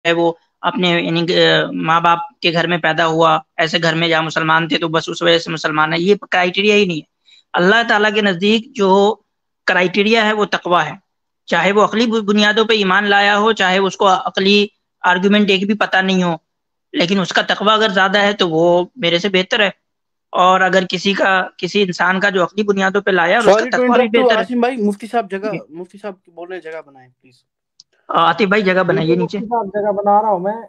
ہے وہ اپنے یعنی ماں باپ کے گھر میں پیدا ہوا، ایسے گھر میں جہاں مسلمان تھے تو بس اس وجہ سے مسلمان ہے، یہ کرائیٹیریا ہی نہیں ہے۔ اللہ تعالیٰ کے نزدیک جو کرائیٹیریا ہے وہ تقویٰ ہے، چاہے وہ عقلی بنیادوں پہ ایمان لایا ہو، چاہے اس کو عقلی آرگومنٹ ایک بھی پتہ نہیں ہو، لیکن اس کا تقویٰ اگر زیادہ ہے تو وہ میرے سے بہتر ہے۔ اور اگر کسی انسان کا جو عقلی بنیادوں پہ لایا اور اس کا سوری ٹو تقویٰ بھی انٹرپٹ ٹو بہتر عاصم بھائی، مفتی صاحب ہے۔ بول رہے ہیں جگہ بنائیں پلیز۔ عاطف بھائی جگہ ٹھیک بنائیے ہے نیچے۔ مفتی صاحب جگہ بنا رہا ہوں میں۔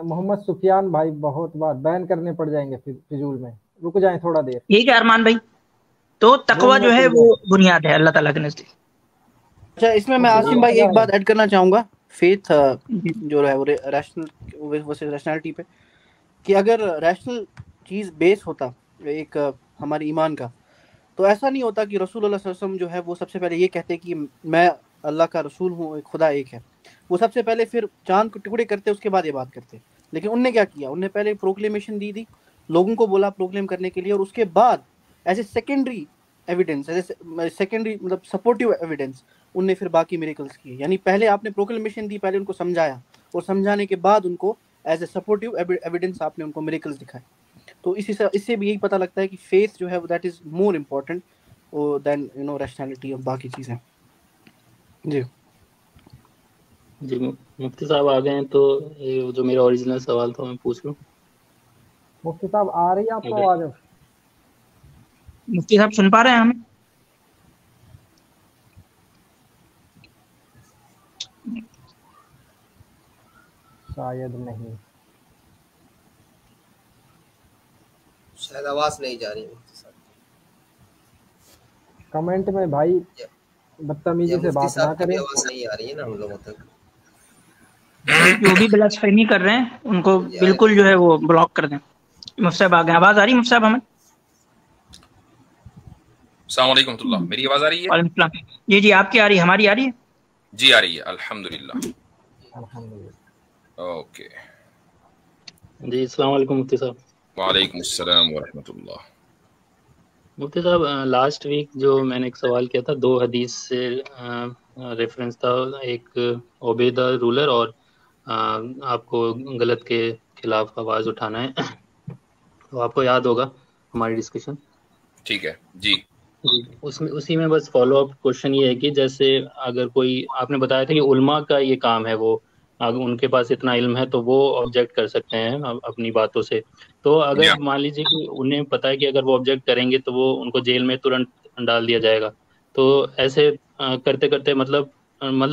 محمد سفیان بھائی بہت بار بین کرنے پڑ جائیں گے فضول میں، رک جائیں تھوڑا دیر، ٹھیک ہے ارمان بھائی، تو 2 تقویٰ جو منٹ ہے رک وہ جائیں۔ بنیاد ہے اللہ تعالیٰ کے نزدیک۔ اچھا اس میں مفتی عاصم صاحب بھائی جگہ ایک ہے۔ بات ایڈ کرنا چاہوں گا، فیتھ جی جو ہے وہ ریشنلٹی پہ، کہ اگر ریشنل چیز بیس ہوتا ایک ہمارے ایمان کا، تو ایسا نہیں ہوتا کہ رسول اللہ صلی اللہ علیہ وسلم جو ہے وہ سب سے پہلے یہ کہتے کہ میں اللہ کا رسول ہوں، خدا ایک ہے۔ وہ سب سے پہلے پھر چاند کو ٹکڑے کرتے، اس کے بعد یہ بات کرتے۔ لیکن ان نے کیا کیا، ان نے پہلے پروکلیمیشن دی لوگوں کو بولا پروکلیم کرنے کے لیے، اور اس کے بعد as a secondary evidence, secondary مطلب سپورٹیو ایویڈنس، ان نے پھر باقی میریکلس کیے۔ یعنی پہلے آپ نے پروکلیمیشن دی، پہلے ان کو سمجھایا، اور سمجھانے کے بعد ان کو ایز اے سپورٹیو ایویڈنس آپ نے ان کو میریکلس دکھائے۔ تو اس سے بھی یہی پتہ لگتا ہے کہ فیتھ جو ہے that is more important than rationality اور باقی چیزیں۔ جی جی مفتی صاحب آ گئے ہیں تو یہ جو میرا اوریجنل سوال تھا میں پوچھ لوں۔ مفتی صاحب آ رہی ہے آپ کو آواز؟ مفتی صاحب سن پا رہے ہیں ہمیں؟ شاید نہیں، شاید آواز نہیں جا رہی مفتی صاحب۔ کمنٹ میں بھائی بدتمیزی سے مفتی بات نہ صاحب کی بھی کریں۔ آواز نہیں آ رہی ہے نا ہم لوگوں تک۔ جو بھی بلاسفیمی کر رہے ہیں ان کو بالکل جو ہے وہ بلاک کر دیں۔ مفتی صاحب آ گئے، آواز آ رہی ہے مفتی صاحب ہمیں؟ السلام علیکم ورحمۃ اللہ، میری آواز آ رہی ہے؟ وعلیکم السلام۔ جی جی آپ کی آ رہی ہے، ہماری آ رہی ہے؟ جی آ رہی ہے الحمدللہ۔ الحمدللہ۔ اوکے، جی السلام علیکم مفتی صاحب۔ وعلیکم السلام ورحمۃ اللہ۔ مفتی صاحب لاسٹ ویک جو میں نے ایک سوال کیا تھا، 2 حدیث سے ریفرنس تھا، ایک عبیدہ رولر اور آپ کو غلط کے خلاف آواز اٹھانا ہے، تو آپ کو یاد ہوگا ہماری ڈسکشن۔ ٹھیک ہے جی، اسی میں بس فالو اپ کوشچن یہ ہے کہ جیسے اگر کوئی، آپ نے بتایا تھا کہ علماء کا یہ کام ہے، وہ اگر ان کے پاس اتنا علم ہے تو وہ آبجیکٹ کر سکتے ہیں اپنی باتوں سے، تو اگر مان لیجیے کہ انہیں پتا ہے کہ اگر وہ آبجیکٹ کریں گے تو وہ ان کو جیل میں ترنت ڈال دیا جائے گا، تو ایسے کرتے کرتے مطلب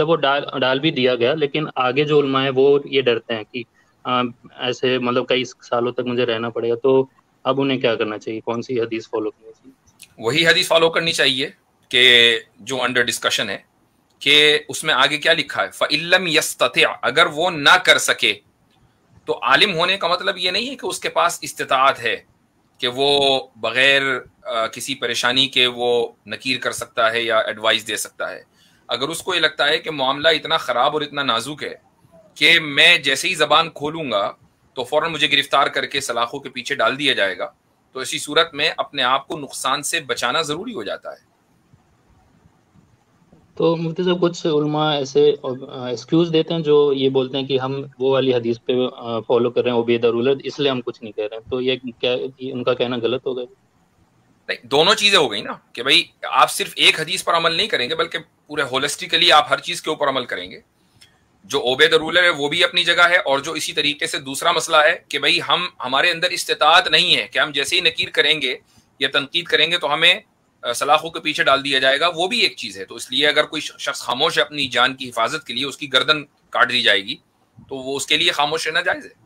وہ ڈال بھی دیا گیا، لیکن آگے جو علماء ہیں وہ یہ ڈرتے ہیں کہ ایسے مطلب کئی سالوں تک مجھے رہنا پڑے گا، تو اب انہیں کیا کرنا چاہیے، کون سی حدیث فالو کرنی چاہیے؟ وہی حدیث فالو کرنی چاہیے کہ جو انڈر ڈسکشن ہے، کہ اس میں آگے کیا لکھا ہے، فَإِلَّمْ يَسْتَطِعْ، اگر وہ نہ کر سکے، تو عالم ہونے کا مطلب یہ نہیں ہے کہ اس کے پاس استطاعت ہے کہ وہ بغیر کسی پریشانی کے وہ نکیر کر سکتا ہے یا ایڈوائز دے سکتا ہے۔ اگر اس کو یہ لگتا ہے کہ معاملہ اتنا خراب اور اتنا نازک ہے کہ میں جیسے ہی زبان کھولوں گا تو فوراً مجھے گرفتار کر کے سلاخوں کے پیچھے ڈال دیا جائے گا، تو اسی صورت میں اپنے آپ کو نقصان سے بچانا ضروری ہو جاتا ہے۔ تو مفتی صاحب کچھ علماء ایسے ایکسکیوز دیتے ہیں جو یہ بولتے ہیں کہ ہم وہ والی حدیث پہ فالو کر رہے ہیں عبیدہ رولر، اس لیے ہم کچھ نہیں کہہ رہے ہیں، تو یہ کیا ان کا کہنا غلط ہوگا؟ نہیں، دونوں چیزیں ہو گئی نا، کہ بھائی آپ صرف ایک حدیث پر عمل نہیں کریں گے بلکہ پورے ہولسٹیکلی آپ ہر چیز کے اوپر عمل کریں گے۔ جو عبید رولر ہے وہ بھی اپنی جگہ ہے، اور جو اسی طریقے سے دوسرا مسئلہ ہے کہ بھائی ہمارے اندر استطاعت نہیں ہے کہ ہم جیسے ہی نکیر کریں گے یا تنقید کریں گے تو ہمیں سلاخوں کے پیچھے ڈال دیا جائے گا، وہ بھی ایک چیز ہے۔ تو اس لیے اگر کوئی شخص خاموش ہے اپنی جان کی حفاظت کے لیے، اس کی گردن کاٹ دی جائے گی تو وہ اس کے لیے خاموش رہنا جائز ہے۔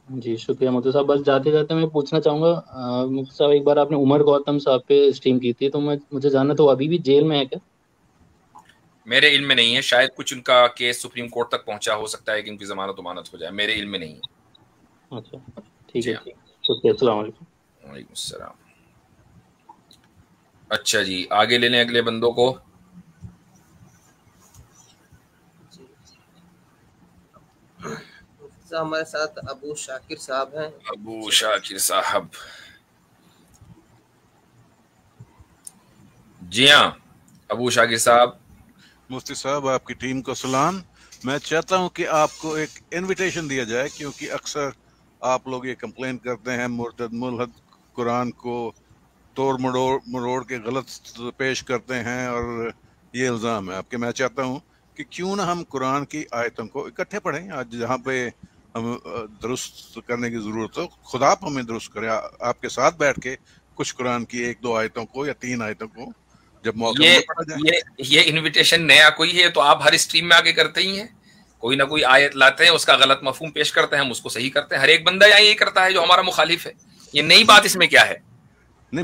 جی شکریہ مفتی صاحب۔ بس جاتے جاتے میں پوچھنا چاہوں گا مفتی صاحب، ایک بار آپ نے عمر گوتم صاحب پہ اسٹریم کی تھی، تو مجھے جاننا تو ابھی بھی جیل میں ہے کیا؟ میرے علم میں نہیں ہے، شاید کچھ ان کا کیس سپریم کورٹ تک پہنچا، ہو سکتا ہے کہ ان کی ضمانت ہو جائے، میرے علم میں نہیں ہے۔ اچھا ٹھیک جی ہے، ہاں، شکریہ، السلام علیکم۔ وعلیکم السلام۔ اچھا جی آگے لے لیں اگلے بندوں کو۔ ہمارے ساتھ ابو شاکر صاحب ہیں۔ ابو شاکر صاحب، جی ہاں ابو شاکر صاحب۔ مفتی صاحب آپ کی ٹیم کو سلام، میں چاہتا ہوں کہ آپ کو ایک انویٹیشن دیا جائے، کیونکہ اکثر آپ لوگ یہ کمپلین کرتے ہیں مرتد ملحد قرآن کو توڑ مروڑ کے غلط پیش کرتے ہیں، اور یہ الزام ہے آپ کے. میں چاہتا ہوں کہ کیوں نہ ہم قرآن کی آیتوں کو اکٹھے پڑھیں. آج جہاں پہ ہم درست کرنے کی ضرورت ہو، خدا آپ ہمیں درست کرے. آپ کے ساتھ بیٹھ کے کچھ قرآن کی 1-2 آیتوں کو یا 3 آیتوں کو جب موقع ملے پڑھا جائے. یہ انویٹیشن نیا کوئی ہے تو آپ ہر اسٹریم میں آگے کرتے ہی ہیں، کوئی نہ کوئی آیت لاتے ہیں، اس کا غلط مفہوم پیش کرتے ہیں، ہم اس کو صحیح کرتے ہیں. ہر ایک بندہ یہاں یہی کرتا ہے جو ہمارا مخالف ہے. یہ نئی بات اس میں کیا ہے؟ نہیں،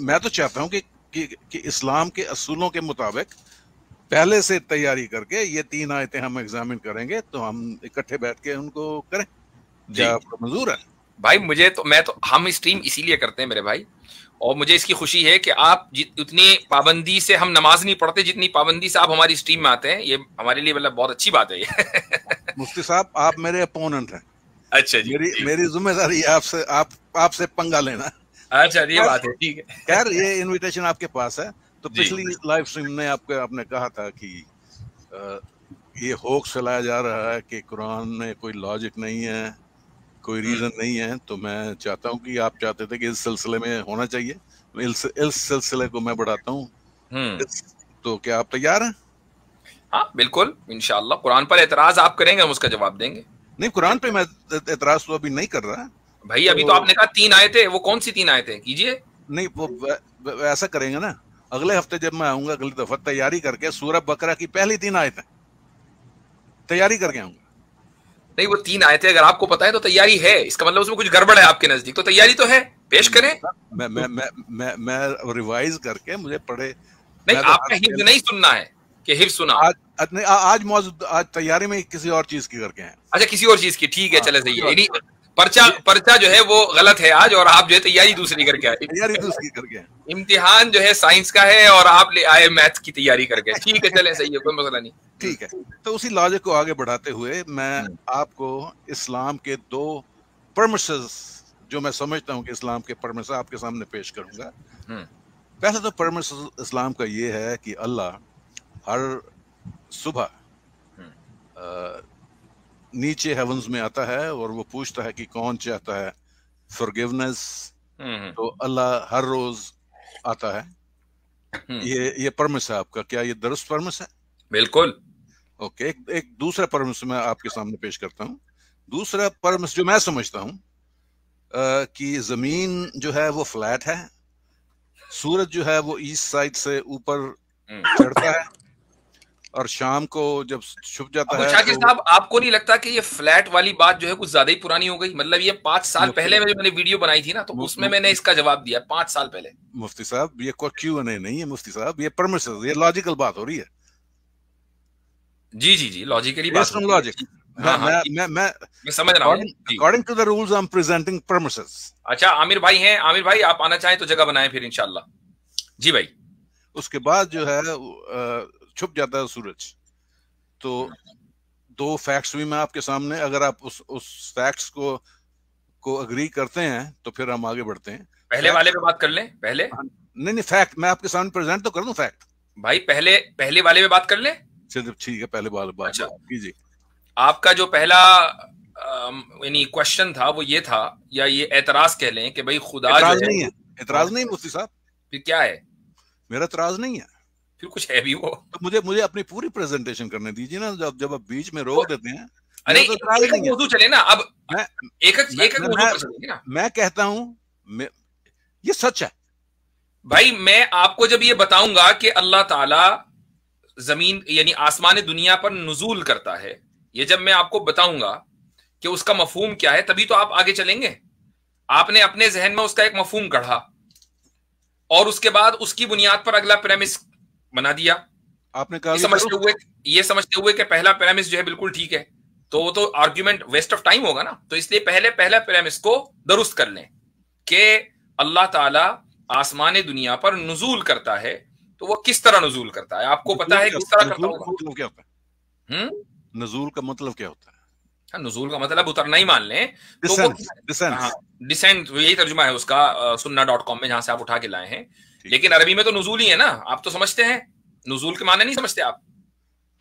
میں تو چاہتا ہوں کہ اسلام کے اصولوں کے مطابق پہلے سے تیاری کر کے یہ 3 آیتیں ہم ایگزامن کریں گے، تو ہم اکٹھے بیٹھ کے ان کو کریں. کیا آپ کو منظور ہے بھائی؟ ہم اسٹریم اسی لیے کرتے ہیں میرے بھائی، اور مجھے اس کی خوشی ہے کہ آپ اتنی پابندی سے ہم نماز نہیں پڑھتے جتنی پابندی سے آپ ہماری اسٹریم میں آتے ہیں. یہ ہمارے لیے مطلب بہت اچھی بات ہے یہ. مفتی صاحب، آپ میرے اپوننٹ ہیں. اچھا جی، میری ذمہ داری ہے آپ سے پنگا لینا. اچھا یہ بات ہے، ٹھیک ہے. خیر، یہ انویٹیشن آپ کے پاس ہے. تو پچھلی لائیو اسٹریم میں آپ نے کہا تھا کہ یہ ہوکس پھیلایا جا رہا ہے کہ قرآن میں کوئی لاجک نہیں ہے، کوئی ریزن نہیں ہے. تو میں چاہتا ہوں کہ آپ چاہتے تھے کہ اس سلسلے میں ہونا چاہیے. اس سلسلے کو میں بڑھاتا ہوں. تو کیا آپ تیار ہیں؟ ہاں بالکل، انشاءاللہ. قرآن پر اعتراض آپ کریں گے، ہم اس کا جواب دیں گے. نہیں، قرآن پہ میں اعتراض تو ابھی نہیں کر رہا بھائی. ابھی تو آپ نے کہا 3 آیتیں، وہ کون سی 3 آیتیں؟ کیجئے. نہیں، وہ ایسا کریں گے نا، اگلے ہفتے جب میں آؤں گا اگلی دفعہ تیاری کر کے سورہ بقرہ کی پہلی 3 آیتیں تیاری کر کے آؤں گا. نہیں، وہ 3 آیتیں اگر آپ کو پتا ہے تو تیاری ہے، اس کا مطلب اس میں کچھ گڑبڑ ہے آپ کے نزدیک. تو تیاری تو ہے، پیش کریں. میں ریوائز کر کے مجھے پڑھے. نہیں، آپ کا حفظ نہیں سننا ہے کہ حفظ سنا. آج تیاری میں کسی اور چیز کی کر کے ہیں. اچھا، کسی اور چیز کی، ٹھیک ہے، چلے صحیح ہے. یعنی پرچہ جو ہے وہ غلط ہے آج، اور آپ جو ہے تیاری دوسری کر کے آئے. تیاری دوسری کر کے امتحان جو ہے سائنس کا ہے اور آپ لے آئے میتھ کی تیاری کر کے. ٹھیک ہے، چلے صحیح ہے، کوئی مسئلہ نہیں. ٹھیک ہے. تو اسی لاجک کو آگے بڑھاتے ہوئے میں آپ کو اسلام کے 2 پرمیسز جو میں سمجھتا ہوں کہ اسلام کے پرمیسز آپ کے سامنے پیش کروں گا. پہلا تو پرمیسز اسلام کا یہ ہے کہ اللہ ہر صبح نیچے ہیونز میں آتا ہے اور وہ پوچھتا ہے کہ کون چاہتا ہے فرگیونیس. تو اللہ ہر روز آتا ہے. یہ پرمس ہے آپ کا. کیا یہ درست پرمس ہے؟ بالکل. اوکے. ایک دوسرا پرمس میں آپ کے سامنے پیش کرتا ہوں. دوسرا پرمس جو میں سمجھتا ہوں کہ زمین جو ہے وہ فلیٹ ہے، سورج جو ہے وہ ایسٹ سائڈ سے اوپر چڑھتا ہے اور شام کو جب چھپ جاتا ہے. شاکر صاحب، آپ کو نہیں لگتا کہ یہ فلیٹ والی بات جو ہے کچھ زیادہ ہی پرانی ہو گئی؟ مطلب یہ 5 سال پہلے میں نے ویڈیو بنائی تھی نا، تو اس میں نے اس کا جواب دیا 5 سال پہلے. مفتی صاحب، یہ کوئی کیوں نہیں ہے مفتی صاحب، یہ پرمیسز، یہ لاجیکل بات ہو رہی ہے. جی لاجیکلی بات. میں سمجھ رہا ہوں. According to the rules I'm presenting premises. اچھا، عامر بھائی ہیں. عامر بھائی، آپ آنا چاہیں تو جگہ بنائیں پھر انشاءاللہ. جی بھائی. اس کے بعد جو ہے چھپ جاتا ہے سورج. تو 2 فیکٹس بھی میں آپ کے سامنے، اگر آپ اس فیکٹس کو اگری کرتے ہیں تو پھر ہم آگے بڑھتے ہیں. پہلے والے پہ بات کر لیں. پہلے نہیں، فیکٹ میں آپ کے سامنے پریزنٹ تو کر دوں. فیکٹ بھائی پہلے والے پہ بات کر لیں. ٹھیک ہے، پہلے بات کیجیے. آپ کا جو پہلا یعنی کوشچن تھا وہ یہ تھا، یا یہ اعتراض کہہ لیں کہ بھائی خدا اعتراض نہیں ہے. اعتراض نہیں مفتی صاحب. پھر کیا ہے؟ میرا اعتراض نہیں ہے. پھر کچھ ہے بھی وہ. تو مجھے اپنی پوری پریزنٹیشن کرنے دیجیے نا. جب آپ بیچ میں روک دیتے ہیں. موضوع چلے نا. اب ایک موضوع پر چلیں گے نا. میں کہتا ہوں یہ سچ ہے بھائی. میں آپ کو جب یہ بتاؤں گا کہ اللہ تعالی زمین یعنی آسمان دنیا پر نزول کرتا ہے، یہ جب میں آپ کو بتاؤں گا کہ اس کا مفہوم کیا ہے، تبھی تو آپ آگے چلیں گے. آپ نے اپنے ذہن میں اس کا ایک مفہوم گڑھا اور اس کے بعد اس کی بنیاد پر اگلا پریمس بنا دیا. آپ نے کہا یہ سمجھتے ہوئے کہ پہلا پریمس جو ہے بالکل ٹھیک ہے، تو وہ تو آرگیومنٹ ویسٹ آف ٹائم ہوگا نا. تو اس لیے پہلا پریمس کو درست کر لیں کہ اللہ تعالی آسمان دنیا پر نزول کرتا ہے. تو وہ کس طرح نزول کرتا ہے؟ آپ کو پتا ہے کس طرح کرتا ہوگا؟ مطلب کیا ہوتا ہے نزول کا مطلب کیا ہوتا ہے؟ نزول کا مطلب اترنا ہی مان لیں. ڈسینٹ یہی ترجمہ ہے اس کا sunna.com میں، جہاں سے آپ اٹھا کے لائے ہیں. لیکن عربی میں تو نزول ہی ہے نا. آپ تو سمجھتے ہیں نزول کے معنی نہیں سمجھتے آپ؟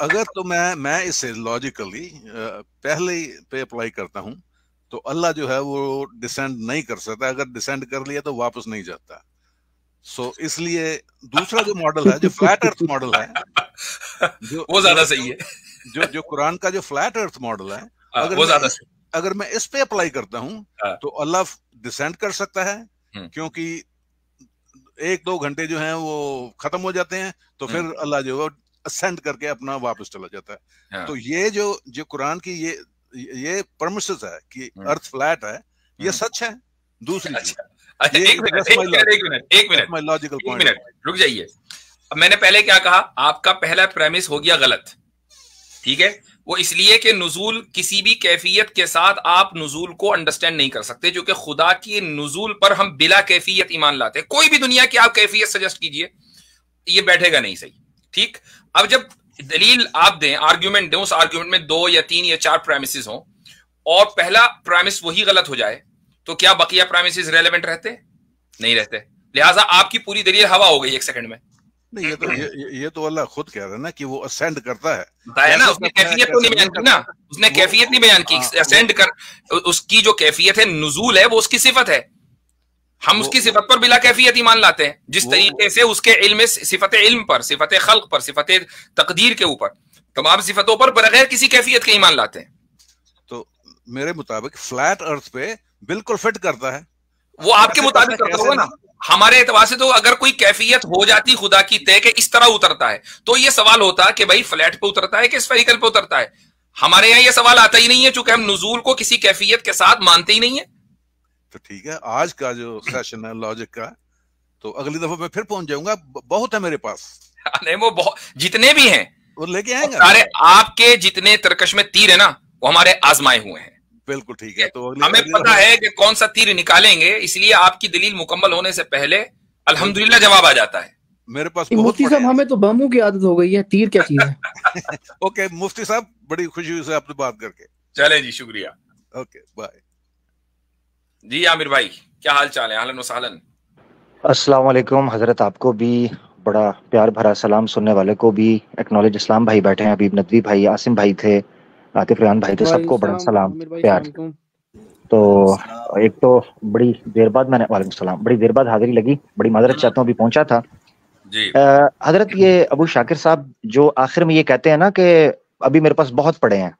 اگر تو میں اسے لاجیکلی پہلے پہ اپلائی کرتا ہوں تو اللہ جو ہے وہ ڈسینڈ نہیں کر سکتا، اگر ڈسینڈ کر لیا تو واپس نہیں جاتا. سو اس لیے دوسرا جو ماڈل ہے، جو فلیٹ ارتھ ماڈل ہے، وہ زیادہ صحیح ہے. جو قرآن کا جو فلیٹ ارتھ ماڈل ہے، اگر میں اس پہ اپلائی کرتا ہوں تو اللہ ڈسینڈ کر سکتا ہے، کیونکہ 1-2 گھنٹے جو ہیں وہ ختم ہو جاتے ہیں، تو پھر اللہ جو ہے اسینڈ کر کے اپنا واپس چلا جاتا ہے. تو یہ جو قرآن کی یہ پرمسز ہے کہ ارتھ فلیٹ ہے، یہ سچ ہے. دوسری چیز، ایک منٹ رک جائیے. اب میں نے پہلے کیا کہا، آپ کا پہلا پریمس ہو گیا غلط، ٹھیک ہے. وہ اس لیے کہ نزول کسی بھی کیفیت کے ساتھ آپ نزول کو انڈرسٹینڈ نہیں کر سکتے، جو کہ خدا کی نزول پر ہم بلا کیفیت ایمان لاتے ہیں. کوئی بھی دنیا کی آپ کیفیت سجیسٹ کیجئے، یہ بیٹھے گا نہیں صحیح، ٹھیک. اب جب دلیل آپ دیں، آرگیومنٹ دیں، اس آرگیومنٹ میں 2 یا 3 یا 4 پریمسز ہوں اور پہلا پریمس وہی غلط ہو جائے، تو کیا بقیہ پریمسز ریلیونٹ رہتے؟ نہیں رہتے. لہٰذا آپ کی پوری دلیل ہوا ہو گئی 1 سیکنڈ میں. نہیں، یہ تو اللہ خود کہہ رہا ہے نا کہ وہ اسینڈ کرتا ہے. بتایا نا، اس نے کیفیت تو نہیں بیان کی نا، اس نے کیفیت نہیں بیان کی. اسینڈ کر، اس کی جو کیفیت ہے نزول ہے، وہ اس کی صفت ہے. ہم اس کی صفت پر بلا کیفیت ایمان لاتے ہیں، جس طریقے سے اس کے علم، صفت علم پر، صفت خلق پر، صفت تقدیر کے اوپر، تمام صفتوں پر بغیر کسی کیفیت کے ایمان لاتے ہیں. تو میرے مطابق فلیٹ ارتھ پہ بالکل فٹ کرتا ہے. وہ آپ کے مطابق کرتا ہوگا نا. ہمارے اعتبار سے تو اگر کوئی کیفیت ہو جاتی خدا کی طے کہ اس طرح اترتا ہے، تو یہ سوال ہوتا کہ بھائی فلیٹ پہ اترتا ہے کہ اسفیریکل پہ اترتا ہے. ہمارے یہاں یہ سوال آتا ہی نہیں ہے، چونکہ ہم نزول کو کسی کیفیت کے ساتھ مانتے ہی نہیں ہیں. تو ٹھیک ہے، آج کا جو سیشن ہے لاجک کا، تو اگلی دفعہ میں پھر پہنچ جاؤں گا. بہت ہے میرے پاس. نہیں، وہ بہت جتنے بھی ہیں وہ لے کے آئیں گے. سارے آپ کے جتنے ترکش میں تیر ہے نا، وہ ہمارے آزمائے ہوئے ہیں. بالکل ٹھیک ہے. تو ہمیں پتا ہے کہ کون سا تیر نکالیں گے، اس لیے آپ کی دلیل مکمل ہونے سے پہلے الحمدللہ جواب آ جاتا ہے. میرے پاس مفتی صاحب، ہمیں تو باموں کی عادت ہو گئی ہے، تیر کیا چیز ہے؟ اوکے مفتی صاحب، بڑی خوشی ہوئی سے آپ سے بات کر کے. چلے جی، شکریہ. Okay bye. جی عامر بھائی، کیا حال چال ہے؟ اہلاً وسہلاً. السلام علیکم حضرت. آپ کو بھی بڑا پیار بھرا سلام، سننے والے کو بھی ایکنالج. اسلام بھائی بیٹھے ہیں، حبیب ندوی بھائی، عاصم بھائی تھے، عاطف ریان بھائی تھے، سب کو بڑا سلام پیار. تو ایک تو بڑی دیر بعد میں نے، وعلیکم السلام، بڑی دیر بعد حاضری لگی، بڑی معذرت چاہتا ہوں، ابھی پہنچا تھا. حضرت یہ ابو شاکر صاحب جو آخر میں یہ کہتے ہیں نا کہ ابھی میرے پاس بہت پڑے ہیں،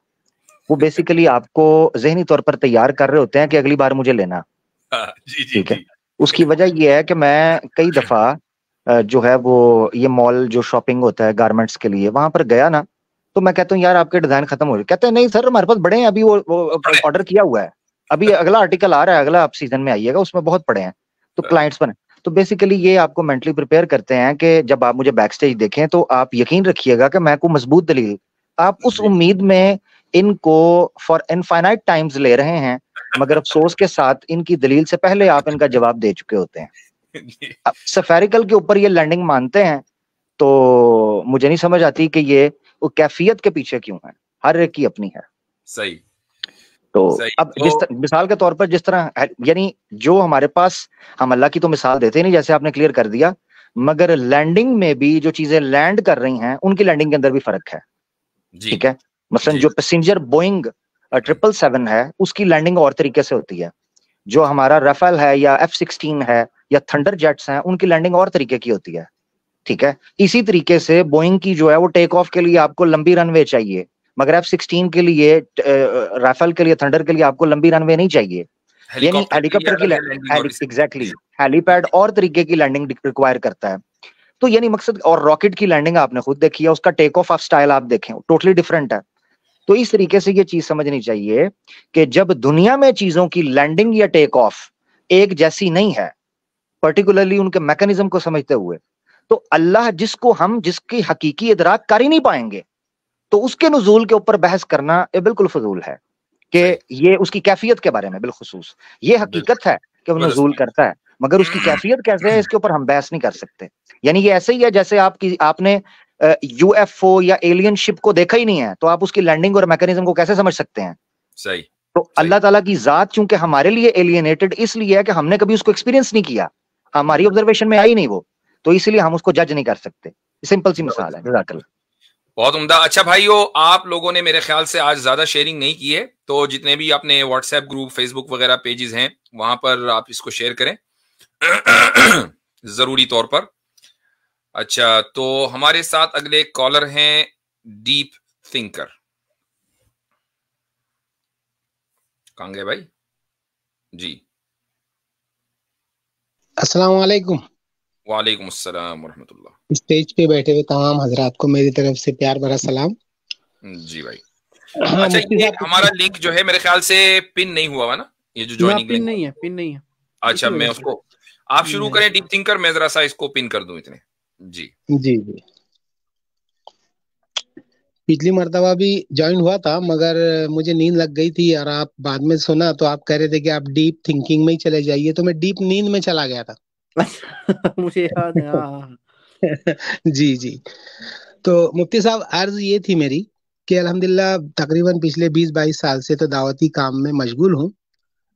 وہ بیسیکلی آپ کو ذہنی طور پر تیار کر رہے ہوتے ہیں کہ اگلی بار مجھے لینا. ٹھیک ہے. اس کی وجہ یہ ہے کہ میں کئی دفعہ جو ہے وہ یہ مال جو شاپنگ ہوتا ہے گارمنٹس کے لیے، وہاں پر گیا نا، تو میں کہتا ہوں یار آپ کے ڈیزائن ختم ہو رہے. کہتے ہیں نہیں سر ہمارے پاس بڑے ہیں، ابھی وہ آرڈر کیا ہوا ہے، ابھی اگلا آرٹیکل آ رہا ہے، اگلا آپ سیزن میں آئیے گا، اس میں بہت پڑے ہیں. تو کلائنٹس بنے. تو بیسیکلی یہ آپ کو مینٹلی پریپیئر کرتے ہیں کہ جب آپ مجھے بیک سٹیج دیکھیں تو آپ یقین رکھیے گا کہ میں کو مضبوط دلیل، آپ اس امید میں ان کو فار انفائنائٹ ٹائمز لے رہے ہیں، مگر افسوس کے ساتھ ان کی دلیل سے پہلے آپ ان کا جواب دے چکے ہوتے ہیں. سفیریکل کے اوپر یہ لینڈنگ مانتے ہیں، تو مجھے نہیں سمجھ آتی کہ یہ وہ کیفیت کے پیچھے کیوں ہے. ہر ایک کی اپنی ہے. صحیح. تو اب جس مثال کے طور پر جس طرح یعنی جو ہمارے پاس، ہم اللہ کی تو مثال دیتے نہیں جیسے آپ نے کلیئر کر دیا، مگر لینڈنگ میں بھی جو چیزیں لینڈ کر رہی ہیں ان کی لینڈنگ کے اندر بھی فرق ہے. ٹھیک ہے. مثلا جو پیسنجر بوئنگ 777 ہے اس کی لینڈنگ اور طریقے سے ہوتی ہے. جو ہمارا رافیل ہے یا F-16 ہے یا تھنڈر جیٹس ہیں، ان کی لینڈنگ اور طریقے کی ہوتی ہے. ٹھیک ہے. اسی طریقے سے بوئنگ کی جو ہے وہ ٹیک آف کے لیے آپ کو لمبی رن وے چاہیے، مگر F-16 کے لیے، رافیل کے لیے، تھنڈر کے لیے آپ کو لمبی رن وے نہیں چاہیے. یعنی ہیلی کاپٹر کی ایگزیکٹلی ہیلی پیڈ اور طریقے کی لینڈنگ ریکوائر کرتا ہے. تو یعنی مقصد، اور راکٹ کی لینڈنگ آپ نے خود دیکھی ہے، اس کا ٹیک آف سٹائل آپ دیکھیں ٹوٹلی ڈفرینٹ ہے. تو اس طریقے سے یہ چیز سمجھنی چاہیے کہ جب دنیا میں چیزوں کی لینڈنگ یا ٹیک آف ایک جیسی نہیں ہے، پرٹیکولرلی ان کے میکانزم کو سمجھتے ہوئے، تو اللہ جس کی حقیقی ادراک کر ہی نہیں پائیں گے، تو اس کے نزول کے اوپر بحث کرنا یہ بالکل فضول ہے. کہ یہ اس کی کیفیت کے بارے میں بالخصوص یہ حقیقت ہے کہ وہ نزول کرتا ہے، مگر اس کی کیفیت کیسے ہے اس کے اوپر ہم بحث نہیں کر سکتے. یعنی یہ ایسے ہی ہے جیسے آپ نے UFO یا ایلین شپ کو دیکھا ہی نہیں ہے، تو آپ اس کی لینڈنگ اور میکانزم کو کیسے سمجھ سکتے ہیں؟ صحیح. تو اللہ تعالیٰ کی ذات چونکہ ہمارے لیے ایلینیٹڈ اس لیے ہے کہ ہم نے کبھی اس کو ایکسپیرینس نہیں کیا، ہماری آبزرویشن میں آئی نہیں وہ، تو اس لیے ہم اس کو جج نہیں کر سکتے. سمپل سی مثال ہے. جزاک اللہ. بہت عمدہ. اچھا بھائیو, آپ لوگوں نے میرے خیال سے آج زیادہ شیئرنگ نہیں کی ہے, تو جتنے بھی اپنے واٹس ایپ گروپ, فیس بک وغیرہ پیجز ہیں وہاں پر آپ اس کو شیئر کریں ضروری طور پر. اچھا, تو ہمارے ساتھ اگلے کالر ہیں ڈیپ تھنکر. کہاں گئے بھائی؟ جی السلام علیکم. وعلیکم السلام ورحمۃ اللہ. اسٹیج پہ بیٹھے ہوئے تمام حضرات کو میری طرف سے پیار بھرا سلام. جی بھائی. اچھا, یہ ہمارا لنک جو ہے میرے خیال سے پن نہیں ہوا نا, یہ جو جوائننگ لنک نہیں ہے, پن نہیں ہے. اچھا, میں اس کو, آپ شروع کریں ڈیپ تھنکر, میں ذرا سا اس کو پن کر دوں اتنے. جی جی جی, پچھلی مرتبہ بھی جوائن ہوا تھا مگر مجھے نیند لگ گئی تھی, اور آپ بعد میں سنا تو آپ کہہ رہے تھے کہ آپ ڈیپ تھنکنگ میں ہی چلے جائیے, تو میں ڈیپ نیند میں چلا گیا تھا. مجھے یاد ہے. جی جی, تو مفتی صاحب عرض یہ تھی میری کہ الحمدللہ تقریباً پچھلے 20-22 سال سے تو دعوتی کام میں مشغول ہوں,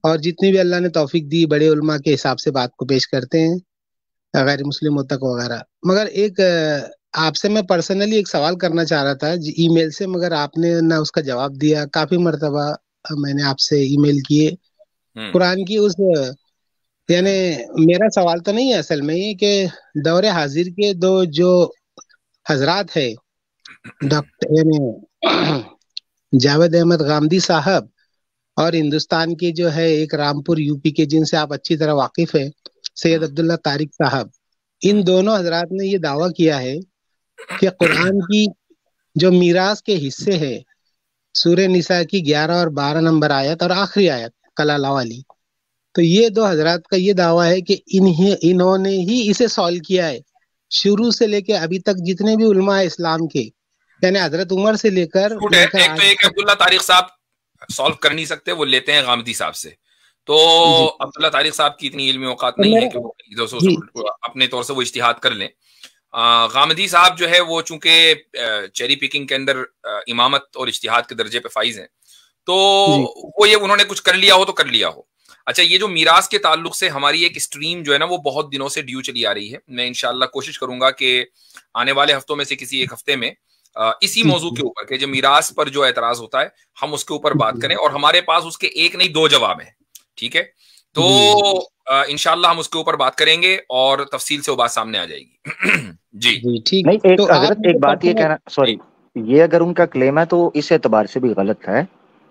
اور جتنی بھی اللہ نے توفیق دی بڑے علماء کے حساب سے بات کو پیش کرتے ہیں, غیر مسلموں تک وغیرہ. مگر ایک آپ سے میں پرسنلی ایک سوال کرنا چاہ رہا تھا ای میل سے, مگر آپ نے نہ اس کا جواب دیا. کافی مرتبہ میں نے آپ سے ای میل کیے قرآن کی اس, یعنی میرا سوال تو نہیں ہے اصل میں یہ کہ دور حاضر کے دو جو حضرات ہے, ڈاکٹر یعنی جاوید احمد غامدی صاحب اور ہندوستان کے جو ہے ایک رامپور یو پی کے, جن سے آپ اچھی طرح واقف ہیں, سید عبداللہ طارق صاحب, ان دونوں حضرات نے یہ دعویٰ کیا ہے کہ قرآن کی جو میراث کے حصے ہیں, سورہ نساء کی 11 اور 12 نمبر آیت اور آخری آیت کلالہ والی, تو یہ دو حضرات کا یہ دعویٰ ہے کہ انہوں نے ہی اسے سالو کیا ہے شروع سے لے کے ابھی تک. جتنے بھی علماء اسلام کے, یعنی حضرت عمر سے لے کر ایک تو ایک عبداللہ طارق صاحب سالو کر نہیں سکتے, وہ لیتے ہیں غامدی صاحب سے. تو عبداللہ طارق صاحب کی اتنی علمی اوقات نہیں ہے کہ وہ اپنے طور سے وہ اجتہاد کر لیں. غامدی صاحب جو ہے وہ چونکہ چیری پکنگ کے اندر امامت اور اجتہاد کے درجے پہ فائز ہیں, تو وہ یہ انہوں نے کچھ کر لیا ہو تو کر لیا ہو. اچھا, یہ جو میراث کے تعلق سے ہماری ایک اسٹریم جو ہے نا وہ بہت دنوں سے ڈیو چلی آ رہی ہے. میں انشاءاللہ کوشش کروں گا کہ آنے والے ہفتوں میں سے کسی ایک ہفتے میں اسی موضوع کے اوپر کہ جو میراث پر جو اعتراض ہوتا ہے ہم اس کے اوپر بات کریں, اور ہمارے پاس اس کے ایک نہیں 2 جواب ہیں. ٹھیک ہے, تو انشاءاللہ ہم اس کے اوپر بات کریں گے اور تفصیل سے وہ بات سامنے آ جائے گی. جی ٹھیک. نہیں, حضرت ایک بات یہ کہنا, سوری, یہ اگر ان کا کلیم ہے تو اس اعتبار سے بھی غلط ہے.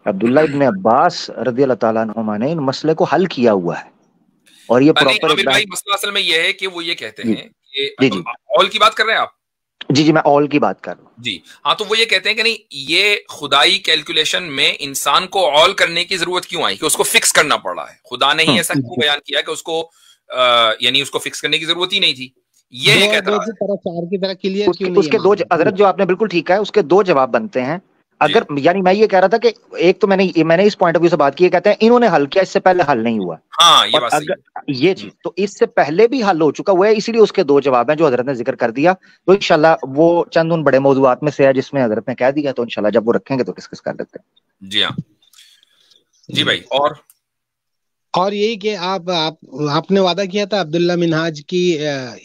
عبداللہ ابن عباس رضی اللہ تعالیٰ عنہما نے ان مسئلے کو حل کیا ہوا ہے, اور یہ پراپر مسئلہ اصل میں یہ ہے کہ وہ یہ کہتے ہیں کہ اول کی بات کر رہے ہیں آپ. جی جی, میں اول کی بات کر رہا ہوں. جی ہاں, تو وہ یہ کہتے ہیں کہ نہیں, یہ خدائی کیلکولیشن میں انسان کو اول کرنے کی ضرورت کیوں آئی, کہ اس کو فکس کرنا پڑ رہا ہے. خدا نے ہی ایسا کیوں بیان کیا کہ اس کو یعنی اس کو فکس کرنے کی ضرورت ہی نہیں تھی. یہ ایک اعتراض. اس کے 2 حضرت جو آپ نے بالکل ٹھیک ہے, اس کے 2 جواب بنتے ہیں. اگر یعنی میں یہ کہہ رہا تھا کہ ایک تو میں نے اس پوائنٹ آف ویو سے بات کی, کہتے ہیں انہوں نے حل کیا, اس سے پہلے حل نہیں ہوا. ہاں, یہ بات صحیح ہے. یہ چیز تو اس سے پہلے بھی حل ہو چکا ہوا ہے, اسی لیے اس کے 2 جواب ہیں جو حضرت نے ذکر کر دیا. تو انشاءاللہ وہ چند ان بڑے موضوعات میں سے ہے جس میں حضرت نے کہہ دیا, تو انشاءاللہ جب وہ رکھیں گے تو ڈسکس کر لیتے ہیں. جی ہاں, جی بھائی. اور یہی کہ آپ نے وعدہ کیا تھا عبداللہ منہاج کی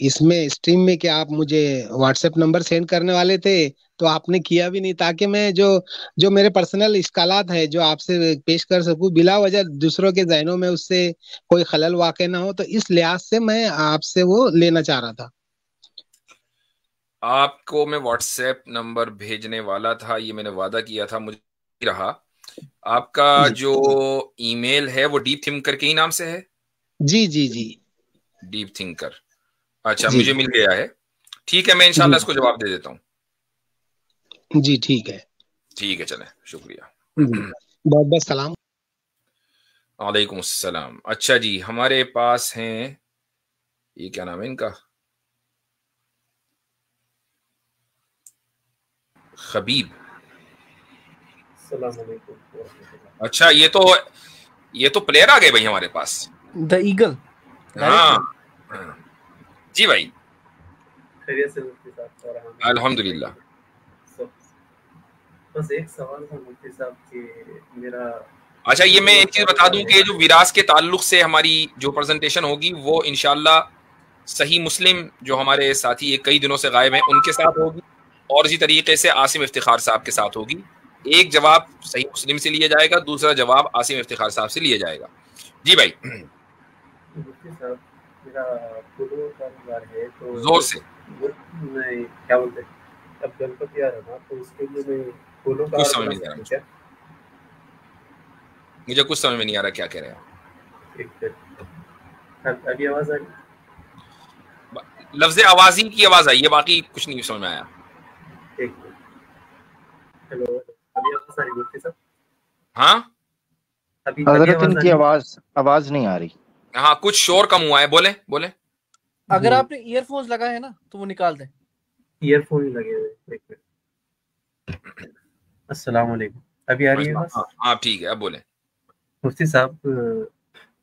اس میں اسٹریم میں کہ آپ مجھے واٹس ایپ نمبر سینڈ کرنے والے تھے, تو آپ نے کیا بھی نہیں, تاکہ میں جو میرے پرسنل اشکالات ہیں جو آپ سے پیش کر سکوں بلا وجہ دوسروں کے ذہنوں میں اس سے کوئی خلل واقع نہ ہو. تو اس لحاظ سے میں آپ سے وہ لینا چاہ رہا تھا. آپ کو میں واٹس ایپ نمبر بھیجنے والا تھا, یہ میں نے وعدہ کیا تھا, مجھے رہا. آپ کا جو ای میل ہے وہ ڈیپ تھنکر کے ہی نام سے ہے؟ جی جی جی, ڈیپ تھنکر. اچھا, مجھے مل گیا ہے. ٹھیک ہے, میں انشاءاللہ اس کو جواب دے دیتا ہوں. جی ٹھیک ہے. ٹھیک ہے, چلیں, شکریہ. بہت بہت سلام. وعلیکم السلام. اچھا جی, ہمارے پاس ہیں, یہ کیا نام ہے ان کا, خبیب. السلام علیکم. اچھا, یہ تو پلیئر آ گئے بھائی ہمارے پاس, دا ایگل. ہاں جی بھائی, خیریت سے مفتی صاحب؟ الحمدللہ. بس ایک سوال تھا مفتی صاحب کہ میرا, اچھا یہ میں ایک چیز بتا دوں کہ جو وراث کے تعلق سے ہماری جو پریزنٹیشن ہوگی وہ انشاءاللہ صحیح مسلم جو ہمارے ساتھی کئی دنوں سے غائب ہیں ان کے ساتھ ہوگی, اور اسی طریقے سے عاصم افتخار صاحب کے ساتھ ہوگی. ایک جواب صحیح مسلم سے لیا جائے گا, دوسرا جواب عاصم افتخار صاحب سے لیا جائے گا. جی بھائی زور سے. کیا بولتے اب گنپتی آ رہا نا, تو اس کے لیے میں پھولوں کا کچھ سمجھ نہیں آ رہا, مجھے کچھ سمجھ میں نہیں آ رہا کیا کہہ رہے ہیں. ابھی آواز آ رہی, لفظ آوازی کی آواز آئی ہے, باقی کچھ نہیں سمجھ میں آیا. ہیلو ابھی آواز آ رہی مفتی صاحب؟ ہاں حضرت ان کی آواز نہیں آ رہی. ہاں کچھ شور کم ہوا ہے, بولیں بولیں. اگر آپ نے ایئر فونز لگائے ہیں نا تو وہ نکال دیں. ایئر فون لگے ہوئے, ایک منٹ. السلام علیکم, ابھی آ رہی ہے بس؟ ہاں ٹھیک ہے, اب بولیں. مفتی صاحب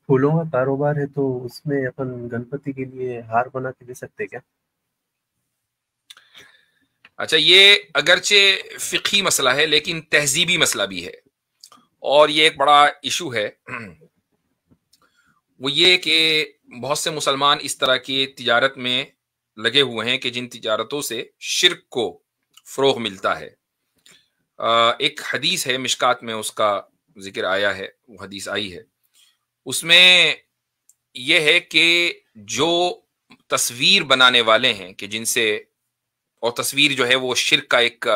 پھولوں کا کاروبار ہے تو اس میں اپن گنپتی کے لیے ہار بنا کے دے سکتے کیا؟ اچھا, یہ اگرچہ فقہی مسئلہ ہے لیکن تہذیبی مسئلہ بھی ہے, اور یہ ایک بڑا ایشو ہے. وہ یہ کہ بہت سے مسلمان اس طرح کی تجارت میں لگے ہوئے ہیں کہ جن تجارتوں سے شرک کو فروغ ملتا ہے. ایک حدیث ہے مشکات میں, اس کا ذکر آیا ہے, وہ حدیث آئی ہے, اس میں یہ ہے کہ جو تصویر بنانے والے ہیں کہ جن سے, اور تصویر جو ہے وہ شرک کا ایک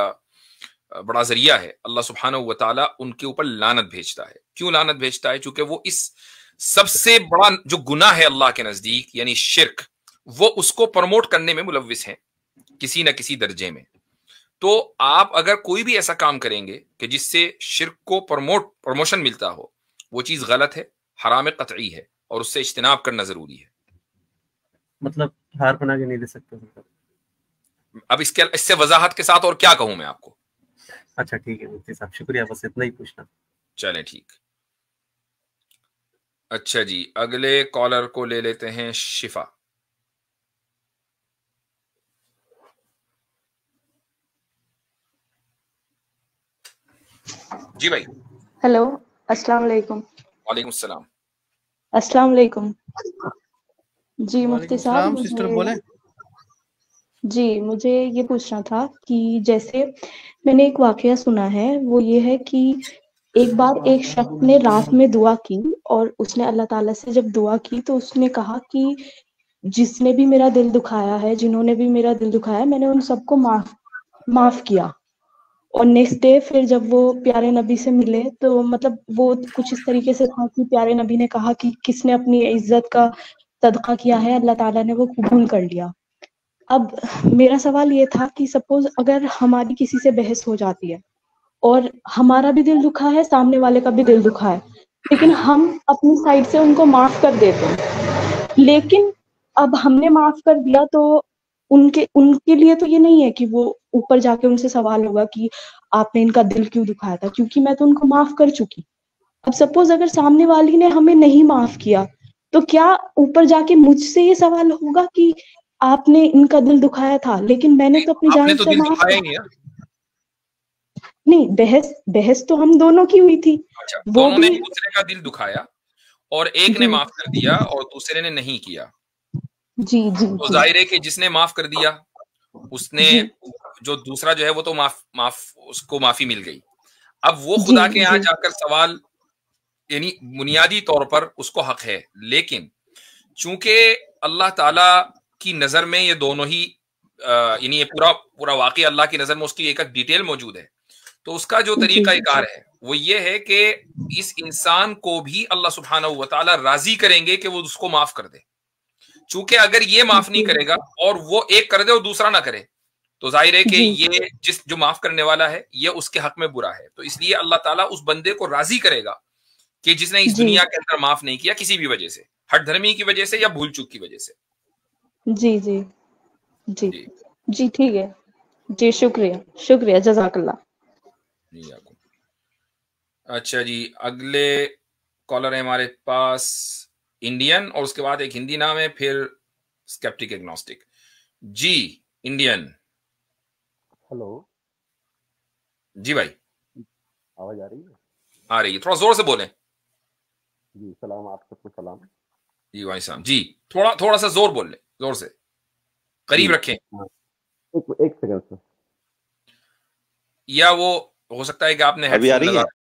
بڑا ذریعہ ہے, اللہ سبحانہ و تعالیٰ ان کے اوپر لعنت بھیجتا ہے. کیوں لعنت بھیجتا ہے؟ چونکہ وہ اس سب سے بڑا جو گناہ ہے اللہ کے نزدیک یعنی شرک, وہ اس کو پروموٹ کرنے میں ملوث ہیں کسی نہ کسی درجے میں. تو آپ اگر کوئی بھی ایسا کام کریں گے کہ جس سے شرک کو پروموشن ملتا ہو, وہ چیز غلط ہے, حرام قطعی ہے, اور اس سے اجتناب کرنا ضروری ہے. مطلب ہار بنا کے نہیں دے سکتے؟ اب اس سے وضاحت کے ساتھ اور کیا کہوں میں آپ کو. اچھا ٹھیک ہے مفتی صاحب, شکریہ, بس اتنا ہی پوچھنا. چلیں ٹھیک. اچھا جی, اگلے کالر کو لے لیتے ہیں, شفا. جی بھائی. ہیلو السلام علیکم. وعلیکم السلام. السلام علیکم. جی مفتی صاحب, سسٹر بولیں. جی مجھے یہ پوچھنا تھا کہ جیسے میں نے ایک واقعہ سنا ہے, وہ یہ ہے کہ ایک بار ایک شخص نے رات میں دعا کی, اور اس نے اللہ تعالیٰ سے جب دعا کی تو اس نے کہا کہ جس نے بھی میرا دل دکھایا ہے, جنہوں نے بھی میرا دل دکھایا, میں نے ان سب کو معاف کیا. اور نیکسٹ ڈے پھر جب وہ پیارے نبی سے ملے تو مطلب وہ کچھ اس طریقے سے تھا کہ پیارے نبی نے کہا کہ کس نے اپنی عزت کا صدقہ کیا ہے, اللہ تعالیٰ نے وہ قبول کر لیا. اب میرا سوال یہ تھا کہ سپوز اگر ہماری کسی سے بحث ہو جاتی ہے اور ہمارا بھی دل دکھا ہے, سامنے والے کا بھی دل دکھا ہے, لیکن ہم اپنی سائڈ سے ان کو معاف کر دیتے ہیں, لیکن اب ہم نے معاف کر دیا تو ان کے لیے تو یہ نہیں ہے کہ وہ اوپر جا کے ان سے سوال ہوگا کہ آپ نے ان کا دل کیوں دکھایا تھا, کیونکہ میں تو ان کو معاف کر چکی. اب سپوز اگر سامنے والی نے ہمیں نہیں معاف کیا تو کیا اوپر جا کے مجھ سے یہ سوال ہوگا کہ آپ نے ان کا دل دکھایا تھا, لیکن میں نے تو اپنی جانب سے معاف کیا. نہیں, بحث تو ہم دونوں کی ہوئی تھی. اچھا, دونوں نے دوسرے کا دل دکھایا, اور ایک نے معاف کر دیا اور دوسرے نے نہیں کیا. جی جی. تو ظاہر ہے کہ جس نے معاف کر دیا اس نے, جو دوسرا جو ہے وہ تو اس کو معافی مل گئی. اب وہ خدا کے یہاں جا کر سوال, یعنی بنیادی طور پر اس کو حق ہے, لیکن چونکہ اللہ تعالی کی نظر میں یہ دونوں ہی, یعنی یہ پورا واقعہ اللہ کی نظر میں اس کی ایک ڈیٹیل موجود ہے, تو اس کا جو طریقہ کار ہے وہ یہ ہے کہ اس انسان کو بھی اللہ سبحانہ و تعالی راضی کریں گے کہ وہ اس کو معاف کر دے. چونکہ اگر یہ معاف نہیں کرے گا اور وہ ایک کر دے اور دوسرا نہ کرے, تو ظاہر ہے کہ یہ جو معاف کرنے والا ہے یہ اس کے حق میں برا ہے. تو اس لیے اللہ تعالیٰ اس بندے کو راضی کرے گا کہ جس نے اس دنیا کے اندر معاف نہیں کیا کسی بھی وجہ سے, ہٹ دھرمی کی وجہ سے یا بھول چوک کی وجہ سے. جی جی جی جی ٹھیک ہے جی, شکریہ, جزاک اللہ. جی آپ کو. اچھا جی, اگلے کالر ہے ہمارے پاس انڈین, اور اس کے بعد ایک ہندی نام ہے, پھر اسکیپٹک ایگنوسٹک. جی انڈین. ہلو. جی بھائی, آواز آ رہی ہے؟ آ رہی ہے, تھوڑا زور سے بولیں. جی سلام, آپ سب کو سلام. جی بھائی صاحب, جی تھوڑا سا زور بول لیں, زور سے, قریب رکھیں. ایک سیکنڈ سر. یا وہ ہو سکتا ہے کہ آپ نے ابھی آ ہیڈ فون رہی لگا ہے